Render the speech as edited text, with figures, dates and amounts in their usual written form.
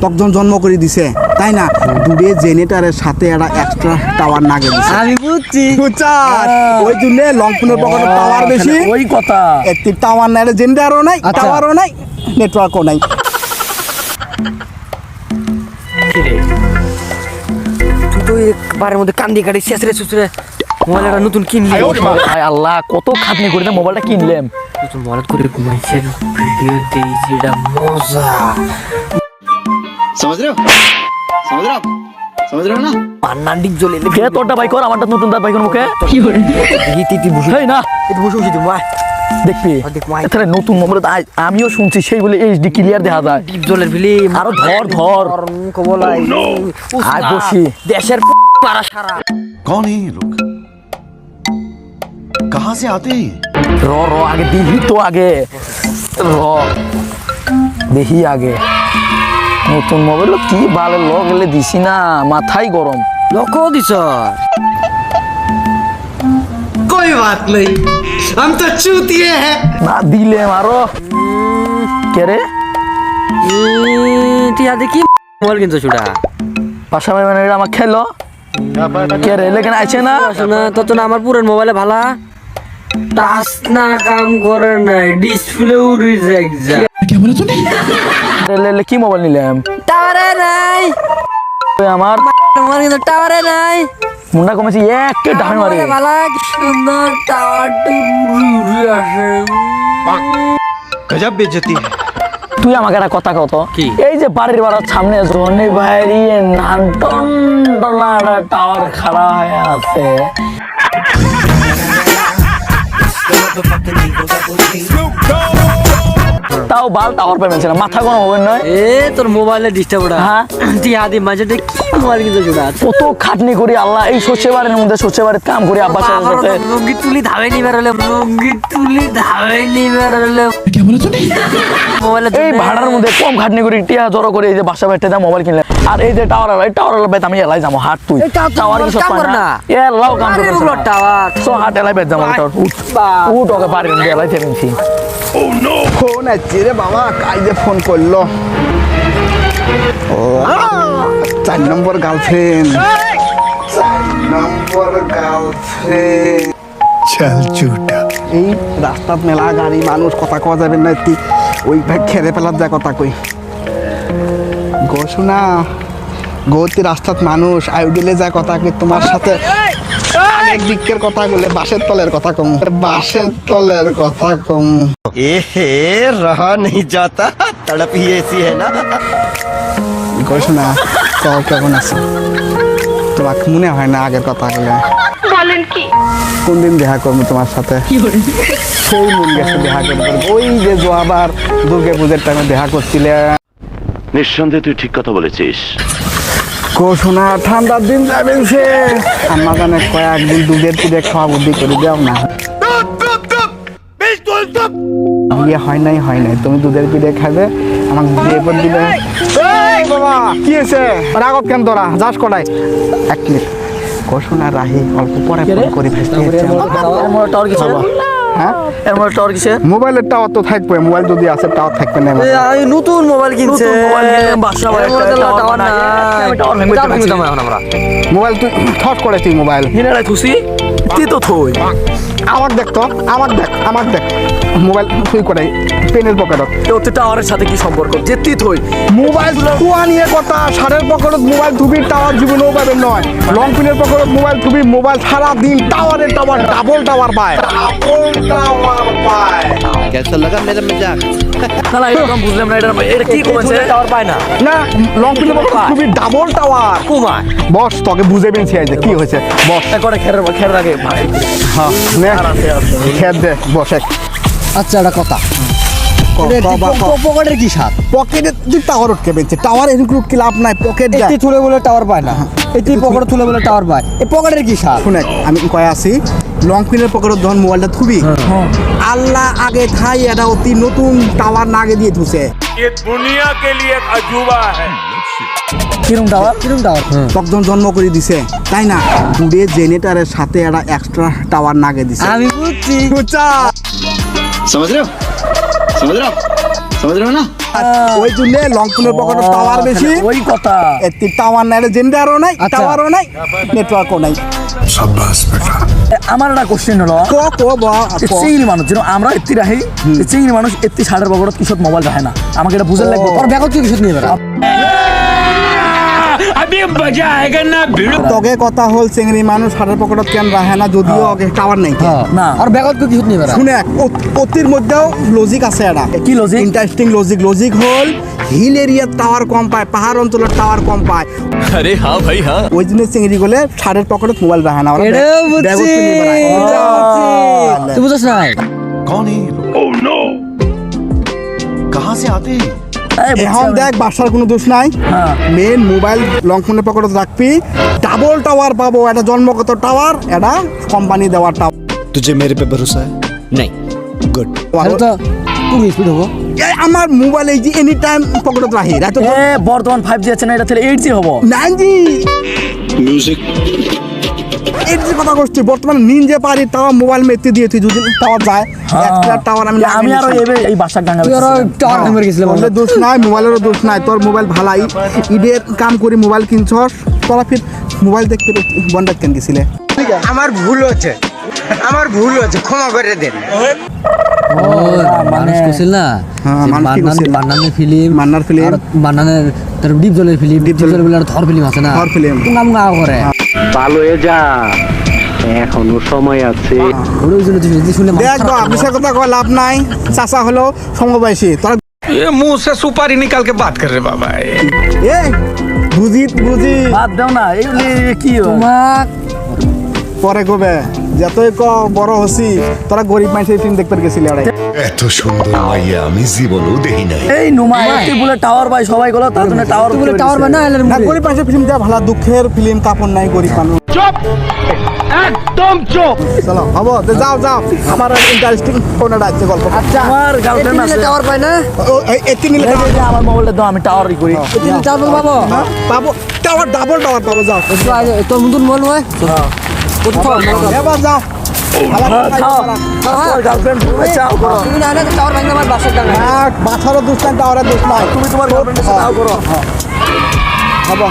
তখন জন্ম করে দিছে তাই না দূরে জেনারেটরের সাথে একটা এক্সট্রা টাওয়ার নাগে দিছে আমি বুঝছি বুঝছাস ওই জন্য লংপুনের পকেটে টাওয়ার বেশি ওই কথা একটি টাওয়ার নাই জেনারেটরও নাই টাওয়ারও নাই নেটওয়ার্কও নাই তুই তো একবারের মধ্যে কান্দি কাটি শেষরে সুসরে মোবাইলটা নতুন কিনলি হায় আল্লাহ কত খাটনি করে মোবাইলটা কিনলাম নতুন মনে করে ঘুমাইছেন ভিডিও দিয়েছি এটা মজা समझ रहे हो समझ रहे हो ना পান্নান্ডিক জ্বলে কে তোরটা বাই কর আমারটা নতুন দাঁত বাই কর মুখে হিতি বসে এই না বসে বসে তুমি দেখবি দেখ মাই এখানে নতুন মোবাইল আমিও শুনছি সেই বলে এইচডি ক্লিয়ার দেখা যায় ডিপ জলের ফিলি আরো ধর কবলাই আয় বসি দেশের পাড়া সারা कौन है ये लोग कहाँ से आते हैं র আগে দিহি তো আগে র দেখি আগে নতুন মোবাইল কি ভালো গেলে দিছি না মাথায় গরম লক্ষ দিছ कोई बात नहीं हम तो चूतिए हैं না দিলে আরো কে রে তুই আদে কি মোবাইল কিনছো ছুটা পাশাপাশি মানে আমার খেলো কে রে লেকিন আছে না শোনা তত না আমার পুরান মোবাইলে ভালা টাচ না কাম করে নাই ডিসপ্লে উড়ে যায় লে কি মোবাইল নিলাম টাওয়ারে নাই ওই আমার আমার কিন্তু টাওয়ারে নাই মুন্ডা কমেছে একটা ডান মারে ভালা কি সুন্দর টাওয়ারটা উড়ে আসে गजब बेइज्जती है তুই আমাকে একটা কথা কত কি? এই যে বাড়ির বাড়ার সামনে জনি বাইরে নান্টন ডলার টাওয়ার খাড়া হয়ে আছে তাও বাল টাওয়ার পেমেন্ট ছিল মাথা কোনো হবে নয় এ তোর মোবাইলে ডিস্টার্ব ওটা হ্যাঁ। তুই আদি মাঝেতে কি মোবাইল কিনছো ছুটা কত খাটনি করি আল্লাহ এই শস্য বাড়ির মধ্যে শস্য বাড়ির কাম করি আব্বা সাথে রঙ্গিত তুলি ধাবে নিবার হলে রঙ্গিত তুলি ধাবে নিবার হলে মোবাইলে এই ভাড়ার মধ্যে কম খাটনি করি টিয়া জড়ো করে এই যে বাসা বাইতে দাম মোবাইল কিনলে আর এই যে টাওয়ার বেত আমি এলাই যাবো হাট তুই এই টাওয়ার টাওয়ার কিছু কাম করে না। এলাও কাম আরে করে বলো টাওয়ার সো হাট এলাই বেত যাবো উঠ ওকে পারি এলাই থেমেছি ফোন আছে রে বাবা কাই যে ফোন করলো ও 4 নম্বর গার্লফ্রেন্ড 4 নম্বর গার্লফ্রেন্ড चल झूठा এই রাস্তাত মেলা গাড়ি মানুষ কথা কওয়া যাবে না এটি ওই ভাই খেলে ফেলার যা কথা কই গো শোনা গতি রাস্তাত মানুষ আইডিলে যা কথা কই তোমার সাথে অনেক দিকের কথা বলে বাসের তলের কথা কম বাসের তলের কথা কম रहा नहीं जाता तड़प ही ऐसी है ना গো শোনা কও কেমন আছে তোমার মনে হয় না আগের কথা বলে বলেন কি কোন দিন দেখা করবো তোমার সাথে সেই মন গেছে দেখা করবো ওই যে আবার দুর্গা পূজার টাইমে দেখা করছিলে নিঃসন্দেহে তুই ঠিক কথা বলেছিস কো শোনা ঠান্ডার দিন যাবেন সে আমার জানে কয়েকদিন দুধের পুজো খাওয়া বুদ্ধি করে দাও না বিয়ে হয় নাই তুমি দুধের পিঠে খাবে আমাকে বিয়ে করে দিবে এই বাবা কি হয়েছে রাগত কেন তোরা যাস কটাই 1 মিনিট কো শোনা রাহি অল্প পরে ফোন করে ফেসতে টাওয়ার কিছু হ্যাঁ এর মধ্যে টাওয়ার কিসে মোবাইলের টাওয়ার তো থাকবে মোবাইল যদি আছে টাওয়ার থাকবে না আমি নতুন মোবাইল কিনছে বাসা টাওয়ার না মোবাইল তুই ঠস করে তুই মোবাইল হিনারাই খুশি তুই তো থই আমার দেখ তো আমার দেখ মোবাইল তুই করে পেনের পকেটত তো তুই টাওয়ারের সাথে কি সম্পর্ক যে তুই থই মোবাইল কুয়া নিয়ে কথা সারের পকেটত মোবাইল থুবি টাওয়ার জীবনেও পাবেন নয় লং পিনের পকেটত মোবাইল থুবি মোবাইল সারা দিন টাওয়ার ডাবল টাওয়ার পায় कैसा लगा मेरा मजाक শালা এরকম বুঝলাম না এটা কি কমেছে টাওয়ার পায় না না লং পিনের পকেটত থুবি ডাবল টাওয়ার কুমার বস তোকে বুঝে পেয়েছি যে কি হয়েছে বস করে খের আগে হ্যাঁ নে খেয়ে দে বস এক আচ্ছা একটা কথা পকেটের কি স্বাদ পকেটে তুই টাওয়ার উঠকে পেয়েছে টাওয়ার এরকম কি লাভ নাই পকেট এটি তুলে বলে টাওয়ার পায় না এটি পকেটে তুলে বলে টাওয়ার পায় এই পকেটের কি স্বাদ শুনে আমি কয়ে আছি লং পিনের পকেটত যখন মোবাইলটা থুবি আল্লাহ আগে থাই এটা অতি নতুন টাওয়ার না আগে দিয়ে থুছে কিরম টাওয়ার তখন জন্ম করে দিছে তাই না দূরে জেনারেটরের সাথে একটা এক্সট্রা টাওয়ার নাগে দিছে আমি বুঝছি বুঝছা समझ रहे हो ওই জন্য লংপুনের পকেটে টাওয়ার বেশি, ওই কথা। এতে টাওয়ার নাই, জেন্ডারও নাই, টাওয়ারও নাই, নেটওয়ার্কও নাই। আমার একটা কোশ্চেন হলো, ক ক ব চিংড়ি মানুষ যেন আমরা এত্তি রাখি, চিংড়ি মানুষ এত্তি ষাটের পকেটত কিসত মোবাইল রাখে না, আমাকে এটা বুঝে লাগবে। তোর ব্যাগত তুই কিসত নিয়ে বেড়া তগে কথা হল চিংড়ি মানুষ হাটের পকেটত কেন রাখে না, যদিও টাওয়ার নাই। না। আর ব্যাগত তুই কিসত নিয়ে বেড়া শুনে অতির মধ্যেও লজিক আছে এটা। কি logic? ইন্টারেস্টিং লজিক হল হিল এরিয়ার টাওয়ার কম পায়, পাহাড় অঞ্চলের টাওয়ার কম পায়। अरे हाँ भाई हाँ। ওই জন্য চিংড়ি গুলে ছাড়ের পকেটে মোবাইল রাখে না, ওরা এটাও বুঝছি। ব্যাগত নিয়ে বেড়ায়। তুই বুঝছ না कौन है ये लोग? कहाँ से आते हैं? এই বুঝছি এখন আমি। দেখ বাসার কোনো দোষ নাই, হ্যাঁ। মেন মোবাইল লংফোনের পকেটে রাখবি, ডাবল টাওয়ার পাবো, এটা জন্মগত টাওয়ার, এটা কোম্পানি দেওয়ার টাওয়ার। तुझे मेरे पे भरोसा है? नहीं। गुड। তাহলে তো তুমি স্পিড হবো এই আমার মোবাইল এই যে এনি টাইম পকেটে রাখি, রাত এ বর্তমান 5G আছে না, এটা তাহলে 8G হবো। 9G এই কথা করছি, বর্তমানে নিনজে পারি টাওয়ার মোবাইল মেতে দিয়ে তুই যদি টাওয়ার যায়, একটা টাওয়ার আমি আমি আরো এই বাসার ডাঙ্গা তুই আরো টাওয়ার নাম্বার গেছিলাম বললে দোষ নাই, মোবাইলেরও দোষ নাই, তোর মোবাইল ভালাই, ঈদের কাম করে মোবাইল কিনছস, তোরা ফির মোবাইল দেখতে বন্ডার কেন গেছিলে? আমার ভুল হচ্ছে, ক্ষমা করে দেন। মানুষ কইছিল না হ্যাঁ, মানুষ কি কইছিল? বান্নানের ফিল্ম মান্নার film। আর বান্নানের তার ডিপ জলের ফিল্ম, ডিপ জলের বলে আর থর ফিল্ম আছে না, থর film। নাম গা করে ভালো হয়ে যা, এখনো সময় আছে। ওই জন্য তুই শুনলে দেখ বা বিষয় কথা কয় লাভ নাই, চাচা হলো সমবয়সী, তোরা ये मुंह से सुपारी निकाल के बात कर रहे बाबा। এ বুঝি বাদ দাও না, এগুলি কি হয়? তোমাক পরে কবে যতই ক বড় হসি, তোরা গরিব মানুষের ফিল্ম দেখতে গেছিলি আরে। এত সুন্দর মাইয়া আমি জীবনেও দেখি নাই। এই নুমা এত্তি বলে টাওয়ার ভাই সবাই গেল, তার জন্য টাওয়ার বলে টাওয়ার বানা এলার না, গরিব মানুষের ফিল্ম দেওয়া ভালো, দুঃখের ফিল্ম, কাপড় নাই গরিব মানুষ। চলো হবো, তো যাও আমার ইন্টারেস্টিং কোনটা আছে গল্প। আচ্ছা আমার গার্লফ্রেন্ড আছে, টাওয়ার পাই না, এতে নিলে এই যে আমার মোবাইলটা দাও, আমি টাওয়ারই করি। তুমি টাওয়ার পাবো পাবো, টাওয়ার ডাবল টাওয়ার পাবো, যাও তোর মতন মন হয় এবার যাও। গার্লফ্রেন্ড চাও করো, তুমি না না টাওয়ার ভাঙা আমার বাসার ডাঙা বাছারও দোষ নাই, টাওয়ারের দোষ নাই, তুমি তোমার গার্লফ্রেন্ডের সাথে চাও করো। হবো।